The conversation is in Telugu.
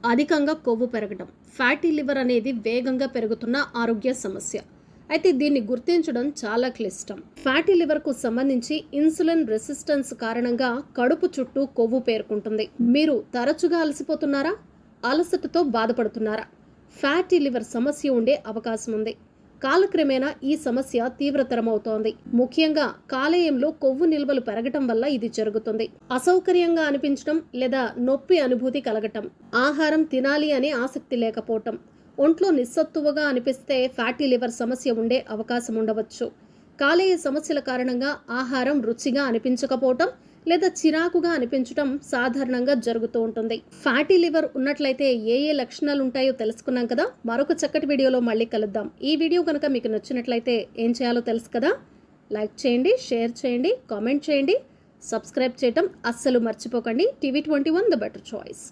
అధికంగా కొవ్వు పెరగడం, ఫ్యాటీ లివర్ అనేది వేగంగా పెరుగుతున్న ఆరోగ్య సమస్య. అయితే దీన్ని గుర్తించడం చాలా క్లిష్టం. ఫ్యాటీ లివర్కు సంబంధించి ఇన్సులిన్ రెసిస్టెన్స్ కారణంగా కడుపు చుట్టూ కొవ్వు పేరుకుంటుంది. మీరు తరచుగా అలసిపోతున్నారా? అలసటతో బాధపడుతున్నారా? ఫ్యాటీ లివర్ సమస్య ఉండే అవకాశం ఉంది. కాలక్రమేణా ఈ సమస్య తీవ్రతరమవుతోంది. ముఖ్యంగా కాలేయంలో కొవ్వు నిల్వలు పెరగటం వల్ల ఇది జరుగుతుంది. అసౌకర్యంగా అనిపించడం లేదా నొప్పి అనుభూతి కలగటం, ఆహారం తినాలి అనే ఆసక్తి లేకపోవటం, ఒంట్లో నిస్సత్తువగా అనిపిస్తే ఫ్యాటీ లివర్ సమస్య ఉండే అవకాశం ఉండవచ్చు. కాలేయ సమస్యల కారణంగా ఆహారం రుచిగా అనిపించకపోవటం లేదా చిరాకుగా అనిపించటం సాధారణంగా జరుగుతూ ఉంటుంది. ఫ్యాటీ లివర్ ఉన్నట్లయితే ఏ లక్షణాలు ఉంటాయో తెలుసుకున్నాం కదా. మరొక చక్కటి వీడియోలో మళ్ళీ కలుద్దాం. ఈ వీడియో కనుక మీకు నచ్చినట్లయితే ఏం చేయాలో తెలుసు కదా. లైక్ చేయండి, షేర్ చేయండి, కామెంట్ చేయండి, సబ్స్క్రైబ్ చేయటం అస్సలు మర్చిపోకండి. TV21 the better choice.